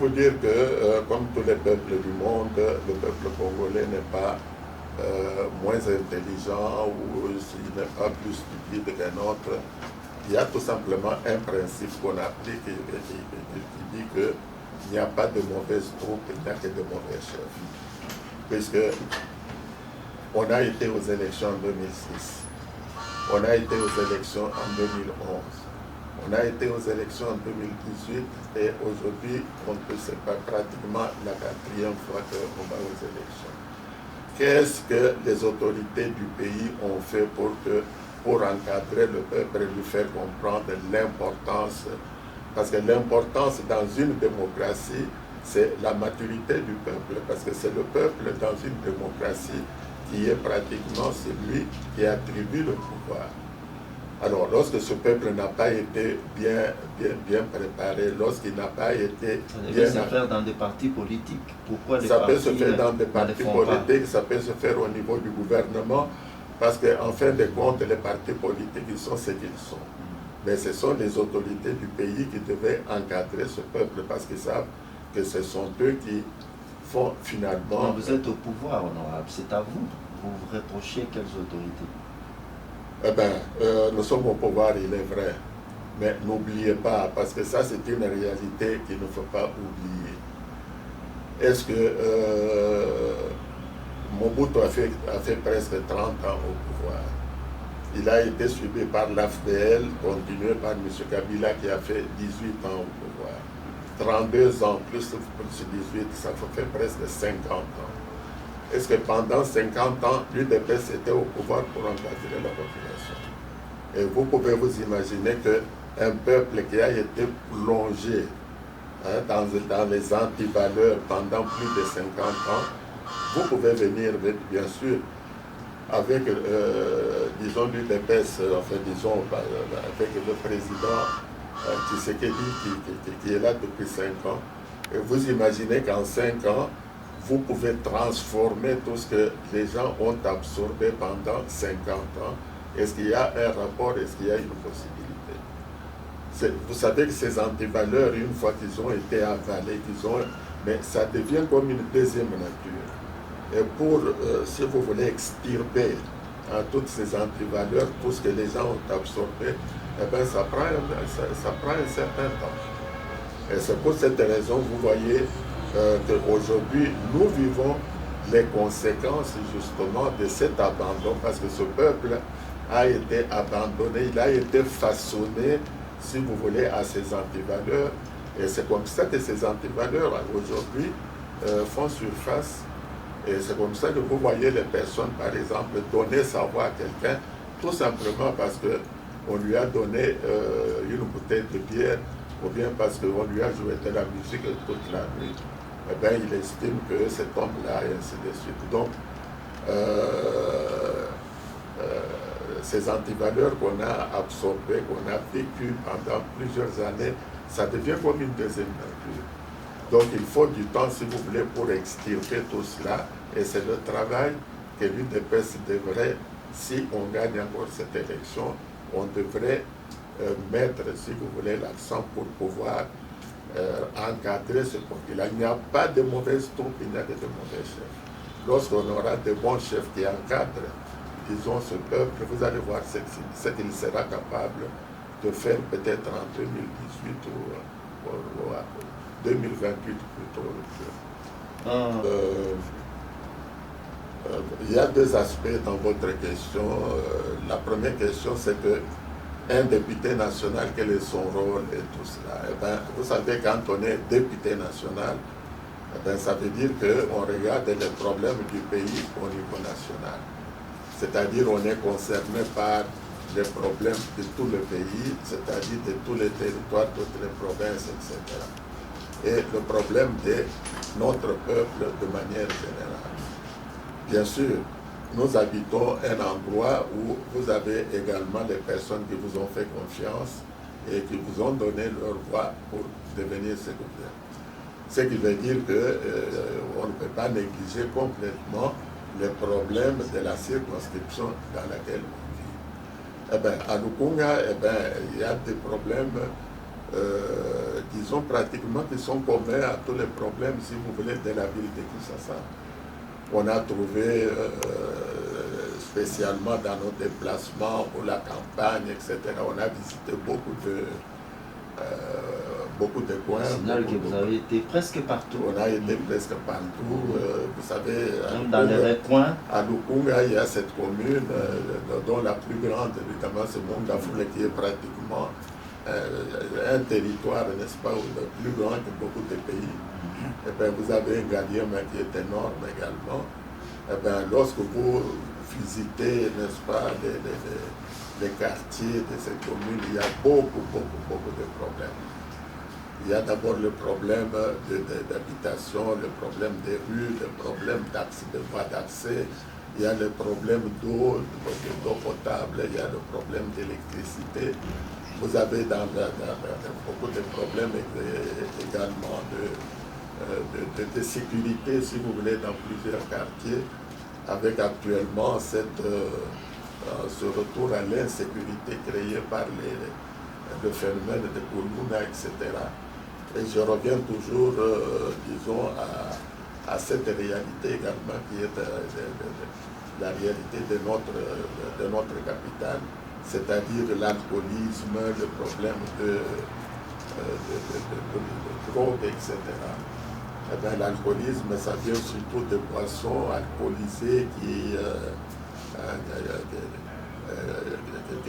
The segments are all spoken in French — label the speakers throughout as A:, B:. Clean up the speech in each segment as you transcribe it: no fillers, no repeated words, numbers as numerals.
A: vous dire que, comme tous les peuples du monde, le peuple congolais n'est pas moins intelligent ou il n'est pas plus stupide qu'un autre. Il y a tout simplement un principe qu'on applique qui dit qu'il n'y a pas de mauvaises troupes, il n'y a que de mauvais chefs. Puisque on a été aux élections en 2006, on a été aux élections en 2011, on a été aux élections en 2018 et aujourd'hui, c'est pas pratiquement la 4e fois qu'on va aux élections. Qu'est-ce que les autorités du pays ont fait pour encadrer le peuple et lui faire comprendre l'importance? Parce que l'importance dans une démocratie, c'est la maturité du peuple, parce que c'est le peuple dans une démocratie qui est pratiquement celui qui attribue le pouvoir. Alors, lorsque ce peuple n'a pas été bien préparé, lorsqu'il n'a pas été
B: bien... Ça peut se faire dans des partis politiques. Pourquoi les
A: ça
B: partis
A: peut se faire dans des partis politiques, ça peut se faire au niveau du gouvernement, parce qu'en fin de compte, les partis politiques, ils sont ce qu'ils sont. Mais ce sont les autorités du pays qui devaient encadrer ce peuple, parce qu'ils savent que ce sont eux qui font finalement...
B: Mais vous êtes au pouvoir, honorable, c'est à vous. Vous vous reprochez quelles autorités?
A: Eh bien, nous sommes au pouvoir, il est vrai. Mais n'oubliez pas, parce que ça, c'est une réalité qu'il ne faut pas oublier. Est-ce que Mobutu a fait presque 30 ans au pouvoir? Il a été suivi par l'AFDL, continué par M. Kabila qui a fait 18 ans au pouvoir. 32 ans plus 18, ça fait presque 50 ans. Est-ce que pendant 50 ans, l'UDPS était au pouvoir pour encadrer la population? Et vous pouvez vous imaginer qu'un peuple qui a été plongé dans les antivaleurs pendant plus de 50 ans, vous pouvez venir, bien sûr, avec, disons, l'UDPS, enfin, disons, avec le président Tshisekedi qui est là depuis 5 ans, et vous imaginez qu'en 5 ans, vous pouvez transformer tout ce que les gens ont absorbé pendant 50 ans. Est-ce qu'il y a un rapport? Est-ce qu'il y a une possibilité? Vous savez que ces antivaleurs, une fois qu'ils ont été avalés, mais ça devient comme une deuxième nature. Et pour, si vous voulez, extirper toutes ces antivaleurs, tout ce que les gens ont absorbé, eh bien, ça prend un certain temps. Et c'est pour cette raison, vous voyez, qu'aujourd'hui, nous vivons les conséquences justement de cet abandon, parce que ce peuple a été abandonné, il a été façonné, si vous voulez, à ces antivaleurs. Et c'est comme ça que ces antivaleurs, aujourd'hui, font surface. Et c'est comme ça que vous voyez les personnes, par exemple, donner sa voix à quelqu'un, tout simplement parce qu'on lui a donné une bouteille de bière, ou bien parce qu'on lui a joué de la musique toute la nuit. Eh bien, il estime que cet homme-là, et ainsi de suite. Donc, ces antivaleurs qu'on a absorbées, qu'on a vécues pendant plusieurs années, ça devient comme une deuxième nature. Donc, il faut du temps, si vous voulez, pour extirper tout cela. Et c'est le travail que l'UDPS devrait, si on gagne encore cette élection, on devrait mettre, si vous voulez, l'accent pour pouvoir encadrer ce peuple-là. Il n'y a pas de mauvaises troupes, il n'y a que de mauvais chefs. Lorsqu'on aura de bons chefs qui encadrent, disons, ce peuple, vous allez voir ce qu'il sera capable de faire peut-être en 2018 ou 2028 plutôt. Il y a deux aspects dans votre question. La première question, c'est que un député national, quel est son rôle et tout cela? Eh bien, vous savez, quand on est député national, eh bien, ça veut dire qu'on regarde les problèmes du pays au niveau national. C'est-à-dire on est concerné par les problèmes de tout le pays, c'est-à-dire de tous les territoires, de toutes les provinces, etc. Et le problème de notre peuple de manière générale. Bien sûr, nous habitons un endroit où vous avez également les personnes qui vous ont fait confiance et qui vous ont donné leur voix pour devenir ce gouvernement. Ce qui veut dire qu'on ne peut pas négliger complètement les problèmes de la circonscription dans laquelle on vit. Eh bien, à Lukunga, il y a des problèmes disons pratiquement, qui sont communs à tous les problèmes, si vous voulez, de la ville de Kinshasa. On a trouvé, spécialement dans nos déplacements pour la campagne, etc., on a visité beaucoup de coins.
B: Signal que vous avez été presque partout.
A: On a été presque partout. Vous savez,
B: même dans les recoins.
A: À Lukunga, il y a cette commune dont la plus grande, évidemment, c'est Mongafule, qui est pratiquement un territoire, n'est-ce pas, plus grand que beaucoup de pays. Et bien, vous avez un Gadiema qui est énorme également. Et bien, lorsque vous visitez, n'est-ce pas, les quartiers de cette commune, il y a beaucoup de problèmes. Il y a d'abord le problème d'habitation, le problème des rues, le problème de voies d'accès, il y a le problème d'eau potable, il y a le problème d'électricité. Vous avez beaucoup de problèmes également de sécurité, si vous voulez, dans plusieurs quartiers, avec actuellement ce retour à l'insécurité créé par le phénomène de Koulouna, etc. Et je reviens toujours, disons, à cette réalité également qui est la réalité de notre capitale, c'est-à-dire l'alcoolisme, le problème de drogue, etc. Eh bien, l'alcoolisme, ça vient surtout de boissons alcoolisées qui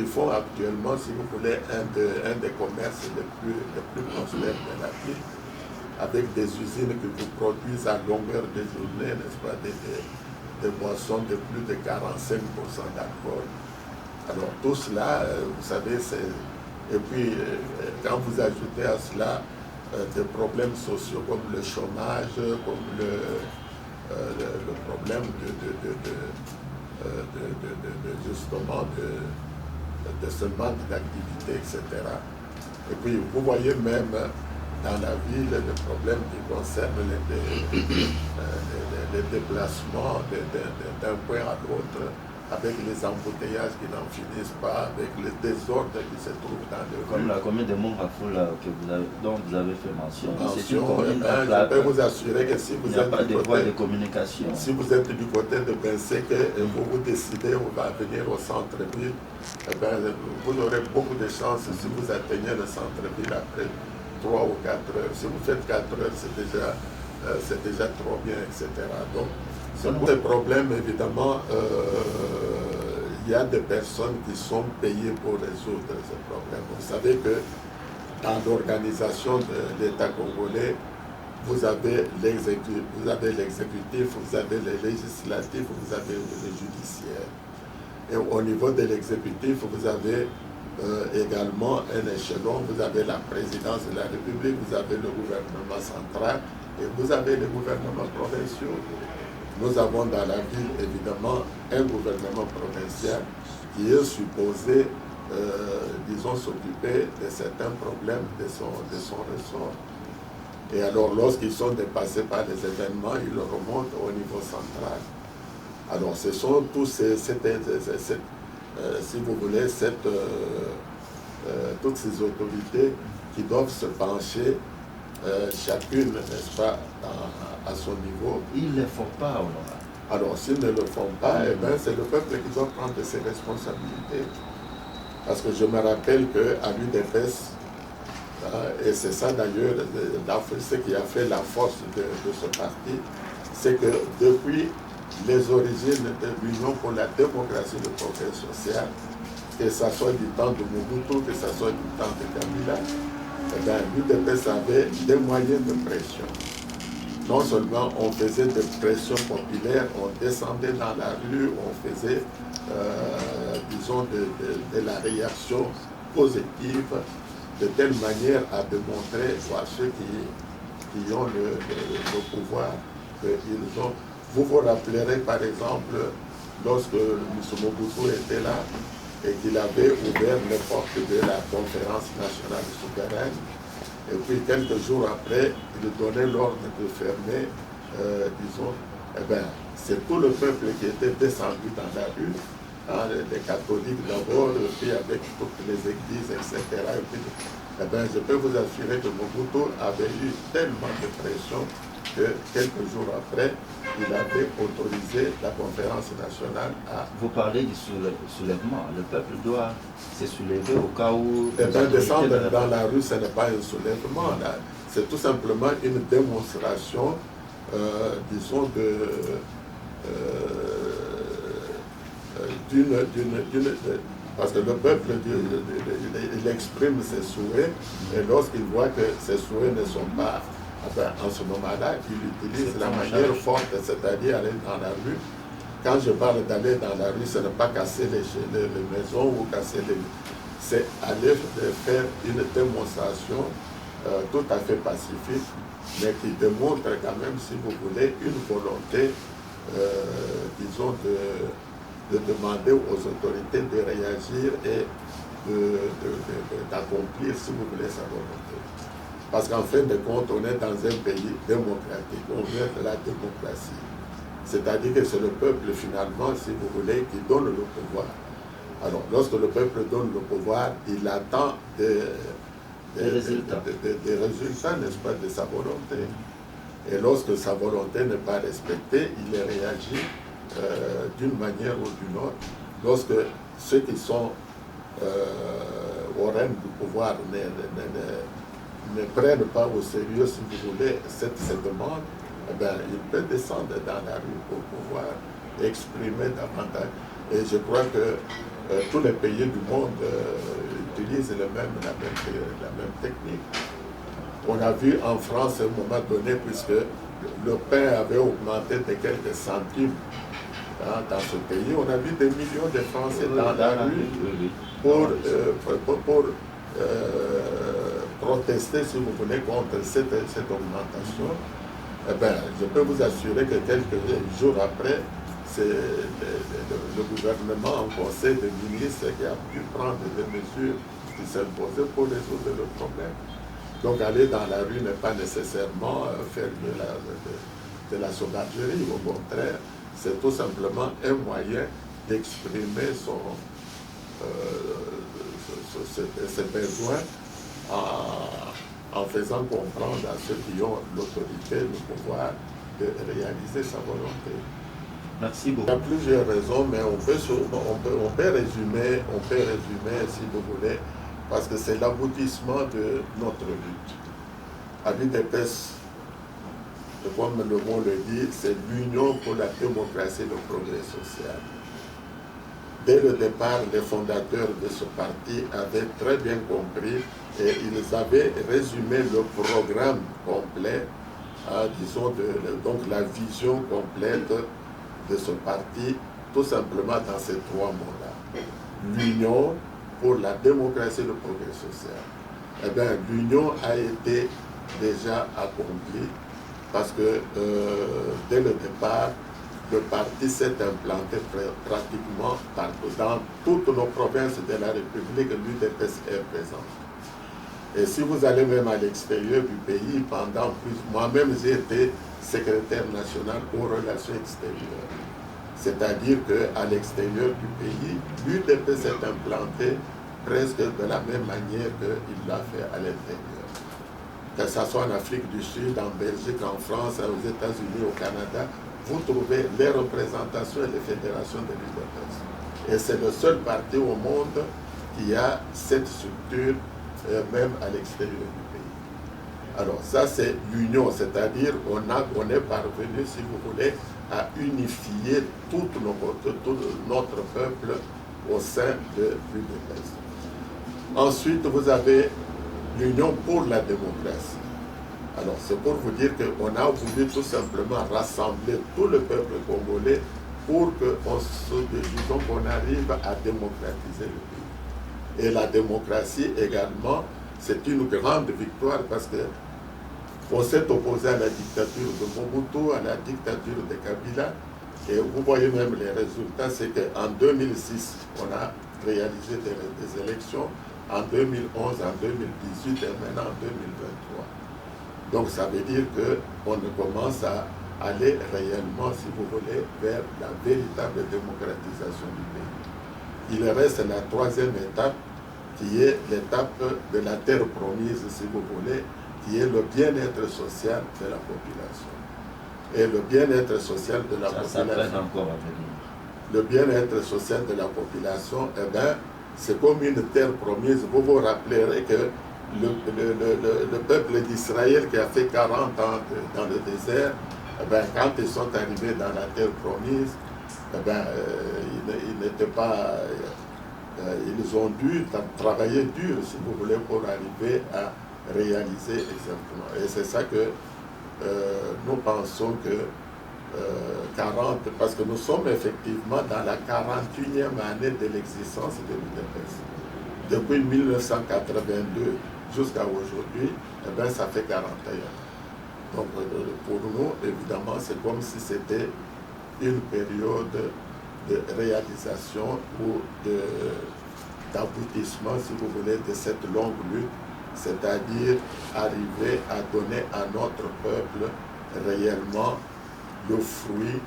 A: font actuellement, si vous voulez, un des commerces les plus prospères de la ville, avec des usines qui vous produisent à longueur de journée, n'est-ce pas, des boissons de plus de 45% d'alcool. Alors tout cela, vous savez, et puis quand vous ajoutez à cela des problèmes sociaux comme le chômage, comme le problème justement de ce manque d'activité, etc. Et puis vous voyez même dans la ville le problème qui concerne les déplacements d'un point à l'autre, avec les embouteillages qui n'en finissent pas, avec le désordre qui se trouve dans le
B: Comme la commune de Mongafule dont vous avez fait mention.
A: C'est une commune je peux vous assurer que si vous êtes
B: pas de voie de communication.
A: Si vous êtes du côté de Benseke et vous décidez on va venir au centre-ville, eh bien, vous aurez beaucoup de chances si vous atteignez le centre-ville après 3 ou 4 heures. Si vous faites 4 heures, c'est déjà trop bien, etc. Donc, c'est pour les problèmes, évidemment, il y a des personnes qui sont payées pour résoudre ces problèmes. Vous savez que dans l'organisation de l'État congolais, vous avez l'exécutif, vous avez les législatifs, vous avez le judiciaire. Et au niveau de l'exécutif, vous avez également un échelon, vous avez la présidence de la République, vous avez le gouvernement central et vous avez les gouvernements provinciaux. Nous avons dans la ville, évidemment, un gouvernement provincial qui est supposé, disons, s'occuper de certains problèmes de son ressort. Et alors, lorsqu'ils sont dépassés par les événements, ils remontent au niveau central. Alors, ce sont tous si vous voulez, toutes ces autorités qui doivent se pencher, chacune, n'est-ce pas, à son niveau.
B: Ils ne le font pas, Honorable.
A: Alors, s'ils ne le font pas, eh bien, c'est le peuple qui doit prendre ses responsabilités. Parce que je me rappelle qu'à l'UDPS, et c'est ça d'ailleurs, ce qui a fait la force de ce parti, c'est que depuis les origines de l'Union pour la démocratie et le progrès social, que ce soit du temps de Mobutu, que ce soit du temps de Kabila, l'UDPS avait des moyens de pression. Non seulement on faisait des pressions populaires, on descendait dans la rue, on faisait, disons, de la réaction positive, de telle manière à démontrer à ceux qui ont le pouvoir qu'ils ont. Vous vous rappellerez par exemple, lorsque M. Mobutu était là et qu'il avait ouvert les portes de la conférence nationale souveraine, et puis quelques jours après, il donnait l'ordre de fermer, disons, eh bien, c'est tout le peuple qui était descendu dans la rue hein, les catholiques d'abord, puis avec toutes les églises, etc. Et puis, eh bien, je peux vous assurer que Mobutu avait eu tellement de pression que quelques jours après, il avait autorisé la conférence nationale à...
B: Vous parlez du soulèvement. Le peuple doit se soulever au cas où...
A: Eh bien, descendre dans la rue, ce n'est pas un soulèvement. C'est tout simplement une démonstration, disons, parce que le peuple, il exprime ses souhaits, et lorsqu'il voit que ses souhaits ne sont pas, enfin, en ce moment-là, il utilise la manière forte, c'est-à-dire aller dans la rue. Quand je parle d'aller dans la rue, ce n'est pas casser les maisons ou casser les... C'est aller faire une démonstration tout à fait pacifique, mais qui démontre quand même, si vous voulez, une volonté, disons, de demander aux autorités de réagir et d'accomplir, si vous voulez, sa volonté. Parce qu'en fin de compte, on est dans un pays démocratique, on vient de la démocratie. C'est-à-dire que c'est le peuple, finalement, si vous voulez, qui donne le pouvoir. Alors, lorsque le peuple donne le pouvoir, il attend des résultats, n'est-ce pas, de sa volonté. Et lorsque sa volonté n'est pas respectée, il réagit d'une manière ou d'une autre. Lorsque ceux qui sont au règne du pouvoir ne prennent pas au sérieux, si vous voulez, cette demande, eh bien, il peut descendre dans la rue pour pouvoir exprimer davantage. Et je crois que tous les pays du monde utilisent la même technique. On a vu en France à un moment donné, puisque le pain avait augmenté de quelques centimes dans ce pays, on a vu des millions de Français dans la rue pour protester, si vous voulez, contre cette augmentation. Eh bien, je peux vous assurer que quelques jours après, c'est le gouvernement en conseil de ministres qui a pu prendre des mesures qui s'imposaient pour résoudre le problème. Donc aller dans la rue n'est pas nécessairement faire de la sauvagerie, au contraire, c'est tout simplement un moyen d'exprimer ses besoins en faisant comprendre à ceux qui ont l'autorité, le pouvoir, de réaliser sa volonté.
B: Merci beaucoup.
A: Il y a plusieurs raisons, mais on peut résumer, si vous voulez, parce que c'est l'aboutissement de notre lutte. À l'UDPS, comme le mot le dit, c'est l'union pour la démocratie et le progrès social. Dès le départ, les fondateurs de ce parti avaient très bien compris et ils avaient résumé le programme complet, disons, donc la vision complète de ce parti, tout simplement dans ces trois mots-là. L'union pour la démocratie et le progrès social. Eh bien, l'union a été déjà accomplie parce que dès le départ, le parti s'est implanté pratiquement partout. Dans toutes nos provinces de la République, l'UDPS est présente. Et si vous allez même à l'extérieur du pays, pendant plus... Moi-même, j'ai été secrétaire national aux relations extérieures. C'est-à-dire qu'à l'extérieur du pays, l'UDPS s'est implanté presque de la même manière qu'il l'a fait à l'intérieur. Que ce soit en Afrique du Sud, en Belgique, en France, aux États-Unis, au Canada, vous trouvez les représentations et les fédérations de l'UDPS. Et c'est le seul parti au monde qui a cette structure, même à l'extérieur du pays. Alors ça, c'est l'union, c'est-à-dire on est parvenu, si vous voulez, à unifier tout notre peuple au sein de l'UDPS. Ensuite, vous avez l'Union pour la démocratie. Alors, c'est pour vous dire qu'on a voulu tout simplement rassembler tout le peuple congolais pour qu'on arrive à démocratiser le pays. Et la démocratie également, c'est une grande victoire parce que on s'est opposé à la dictature de Mobutu, à la dictature de Kabila, et vous voyez même les résultats, c'est qu'en 2006, on a réalisé des élections, en 2011, en 2018 et maintenant en 2023. Donc ça veut dire qu'on commence à aller réellement, si vous voulez, vers la véritable démocratisation du pays. Il reste la troisième étape, qui est l'étape de la terre promise, si vous voulez, qui est le bien-être social de la population. Et le bien-être social de la population,
B: encore à venir.
A: Le bien-être social de la population, eh bien, c'est comme une terre promise. Vous vous rappellerez que le peuple d'Israël qui a fait 40 ans dans le désert, eh bien, quand ils sont arrivés dans la terre promise, eh bien, ils n'étaient pas... ils ont dû travailler dur, si vous voulez, pour arriver à réaliser exactement. Et c'est ça que nous pensons que 40, parce que nous sommes effectivement dans la 41e année de l'existence de l'UDPS. Depuis 1982 jusqu'à aujourd'hui, eh bien, ça fait 41 ans. Donc pour nous, évidemment, c'est comme si c'était une période de réalisation ou d'aboutissement, si vous voulez, de cette longue lutte, c'est-à-dire arriver à donner à notre peuple réellement le fruit,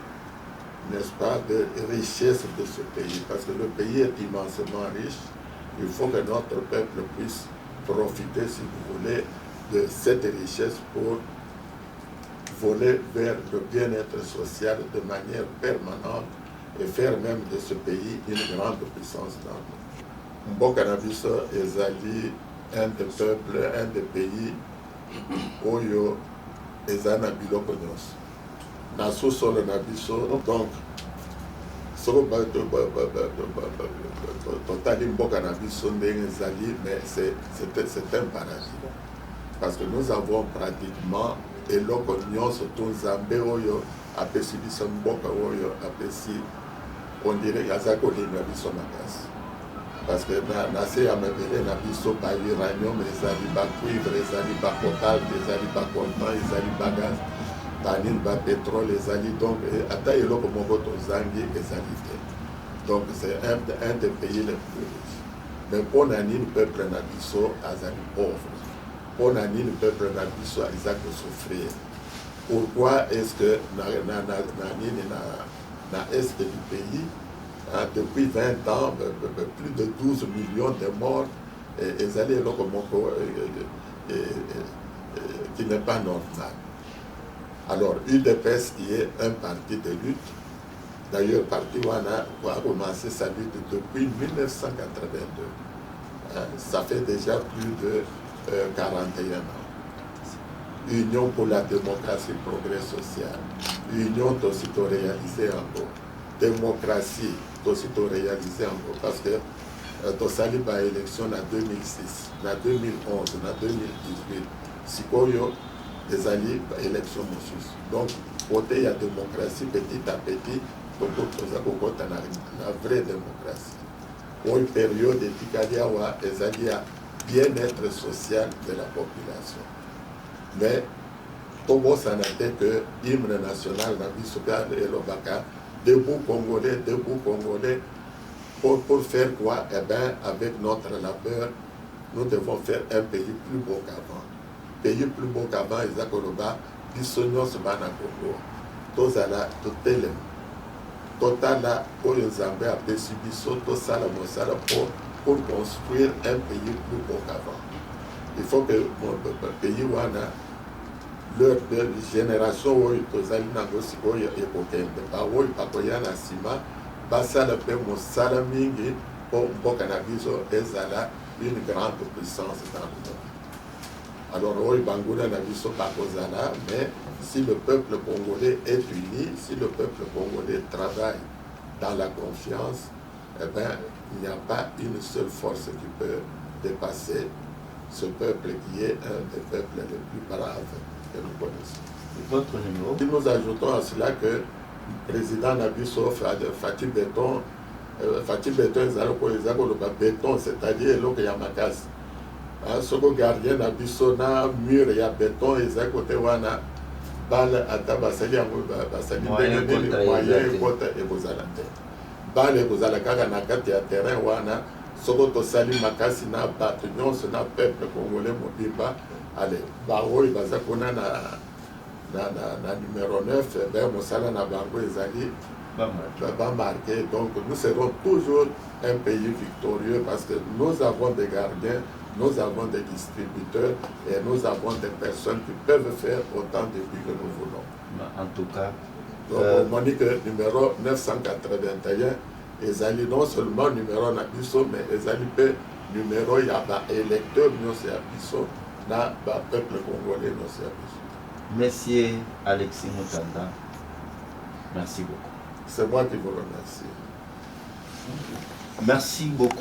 A: n'est-ce pas, de richesse de ce pays. Parce que le pays est immensément riche. Il faut que notre peuple puisse profiter, si vous voulez, de cette richesse pour voler vers le bien-être social de manière permanente et faire même de ce pays une grande puissance dans le monde. Mbokanabiso ezali un des peuples, un des pays oyo ezana biloko nyonso. Na sosolo na biso, donc soko totali mboka na biso ndenge ezali, mais c'est un paradis. Parce que nous avons pratiquement eloko nyonso to nzambe oyo apesi biso mboka oyo apesi, on dirait aza kolinga biso makasi. Parce que na se ya mabele na biso ba uranium ezali, ba cuivre ezali, ba potal ezali, ba coltan ezali, ba gaz banini, ba pétrole ezali, donc ata eloko moko tozangi ezali te. Donc c'est un des pays les plus riches. Mais mpo na nini peuple na biso azali pauvre? Mpo na nini peuple na biso aza kosouffrir? Pourquoi est-ce que na est du pays, hein, depuis 20 ans, plus de 12 millions de morts, ezali eloko moko qui n'est pas normal. Alors, UDPS qui est un parti de lutte, d'ailleurs, parti Wana a commencé sa lutte depuis 1982. Hein, ça fait déjà plus de 41 ans. Union pour la démocratie, progrès social. Union d'aussitôt réalisée encore. Démocratie d'aussitôt réalisée encore. Parce que tosali ba élection en 2006, en 2011, en 2018, sikoyo ezali ba élection mosusu. Donc, côté ya démocratie, petit à petit, toza kokota na vraie démocratie. Une période etikali awa ezali ya bien-être social de la population. Mais tobosana te que hymne national na biso et l'Obaka, debout Congolais, pour faire quoi? Eh bien, avec notre labeur, nous devons faire un pays plus beau qu'avant. Pays plus beau qu'avant, Ezakoloba, Bissonios Bana Congo, Tozala, Totelem, Totala, Oyo Nzambe a Pessi Bisso, Tosala Mosala pour construire un pays plus beau qu'avant. Il faut que mon pays wana leur génération oyo tozali nango sikoyo ekokende baoyo bakoya na nsima basala mpe mosala mingi mpo mboka na biso ezala une grande puissance dans le monde. Alors oyo banguna na biso bakozala, mais si le peuple congolais est uni, si le peuple congolais travaille dans la confiance, eh bien, il n'y a pas une seule force qui peut dépasser ce peuple qui est un des peuples les plus braves que nous connaissons.
B: Votre numéro?
A: Et nous ajoutons à cela que le président Nabiso Fatih Béton, béton, c'est-à-dire l'eau Yamakasi. Ce gardien Nabiso na mur ya béton, et à côté wana balle à tabasali moyen kota et bozalante. Balle bozalaka na kati ya terrain wana. Soko tosali makasi na bato nyonso na peuple congolais mobimba, allez, baoyo baza kuna na numéro 9, ben Moussala Nabango ezali va marquer. Donc nous serons toujours un pays victorieux parce que nous avons des gardiens, nous avons des distributeurs et nous avons des personnes qui peuvent faire autant de buts que nous voulons.
B: En tout cas,
A: donc Monique numéro 981 ezali non seulement numéro na biso mais ezali pe numéro ya ba électeur nyonso ya biso na ba peuple congolais nyonso ya biso.
B: Monsieur Alexis Mutanda, merci beaucoup.
A: C'est moi qui vous remercie.
B: Merci beaucoup.